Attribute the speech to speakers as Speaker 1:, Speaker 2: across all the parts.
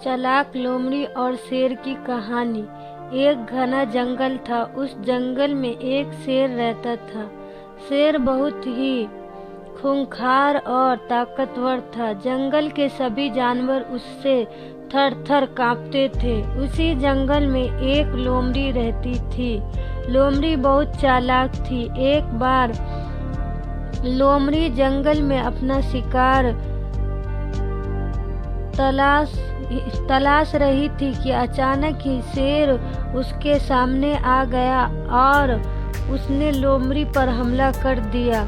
Speaker 1: चालाक लोमड़ी और शेर की कहानी। एक घना जंगल था। उस जंगल में एक शेर रहता था। शेर बहुत ही खूंखार और ताकतवर था। जंगल के सभी जानवर उससे थर थर कांपते थे। उसी जंगल में एक लोमड़ी रहती थी। लोमड़ी बहुत चालाक थी। एक बार लोमड़ी जंगल में अपना शिकार तलाश रही थी कि अचानक ही शेर उसके सामने आ गया और उसने लोमड़ी पर हमला कर दिया।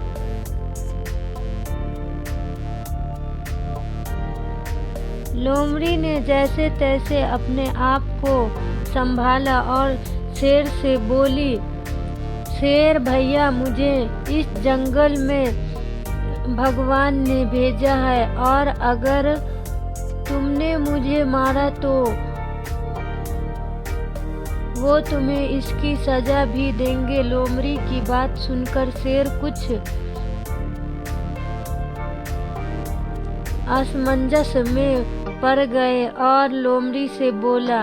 Speaker 1: लोमड़ी ने जैसे तैसे अपने आप को संभाला और शेर से बोली, शेर भैया, मुझे इस जंगल में भगवान ने भेजा है और अगर तुमने मुझे मारा तो वो तुम्हें इसकी सजा भी देंगे। लोमड़ी की बात सुनकर शेर कुछ असमंजस में पड़ गए और लोमड़ी से बोला,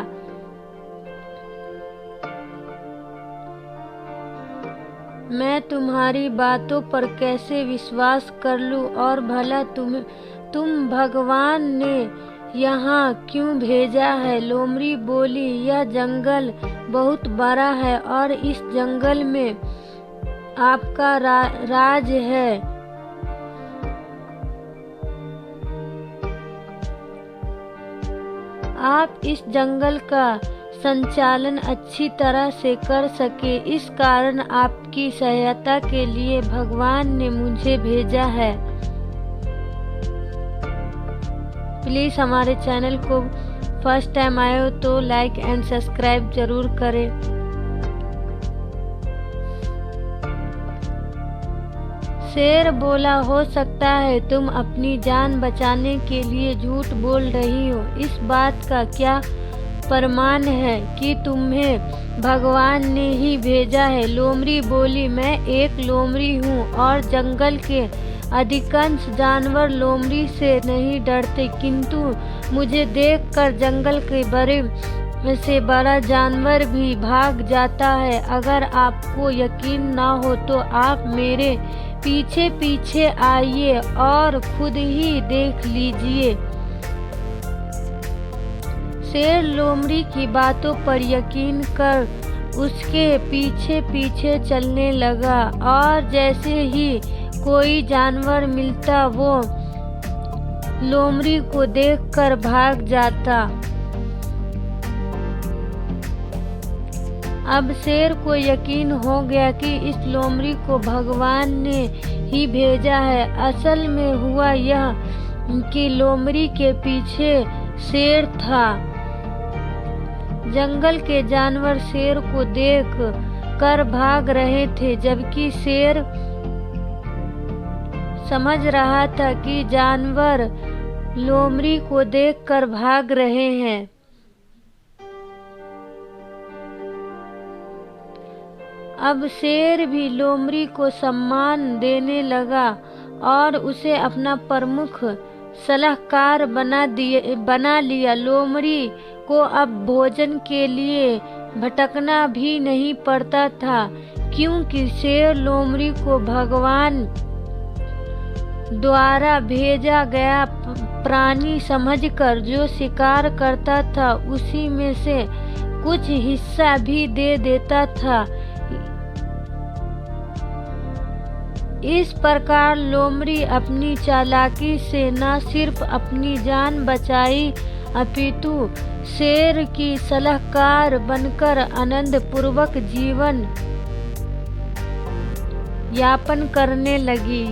Speaker 1: मैं तुम्हारी बातों पर कैसे विश्वास कर लूं और भला तुम भगवान ने यहाँ क्यों भेजा है? लोमड़ी बोली, यह जंगल बहुत बड़ा है और इस जंगल में आपका राज है। आप इस जंगल का संचालन अच्छी तरह से कर सके, इस कारण आपकी सहायता के लिए भगवान ने मुझे भेजा है। प्लीज़ हमारे चैनल को फर्स्ट टाइम आए हो तो लाइक एंड सब्सक्राइब जरूर करें। शेर बोला, हो सकता है तुम अपनी जान बचाने के लिए झूठ बोल रही हो। इस बात का क्या प्रमाण है कि तुम्हें भगवान ने ही भेजा है? लोमड़ी बोली, मैं एक लोमड़ी हूँ और जंगल के अधिकांश जानवर लोमड़ी से नहीं डरते, किंतु मुझे देखकर जंगल के बड़े से बड़ा जानवर भी भाग जाता है। अगर आपको यकीन ना हो तो आप मेरे पीछे पीछे आइए और खुद ही देख लीजिए। शेर लोमड़ी की बातों पर यकीन कर उसके पीछे पीछे चलने लगा और जैसे ही कोई जानवर मिलता वो लोमड़ी को देखकर भाग जाता। अब शेर को यकीन हो गया कि इस लोमड़ी को भगवान ने ही भेजा है। असल में हुआ यह कि लोमड़ी के पीछे शेर था। जंगल के जानवर शेर को देख कर भाग रहे थे, जबकि शेर समझ रहा था कि जानवर लोमड़ी को देखकर भाग रहे हैं। अब शेर भी लोमड़ी को सम्मान देने लगा और उसे अपना प्रमुख सलाहकार बना लिया। लोमड़ी को अब भोजन के लिए भटकना भी नहीं पड़ता था, क्योंकि शेर लोमड़ी को भगवान द्वारा भेजा गया प्राणी समझकर जो शिकार करता था उसी में से कुछ हिस्सा भी दे देता था। इस प्रकार लोमड़ी अपनी चालाकी से न सिर्फ अपनी जान बचाई अपितु शेर की सलाहकार बनकर आनंद पूर्वक जीवन यापन करने लगी।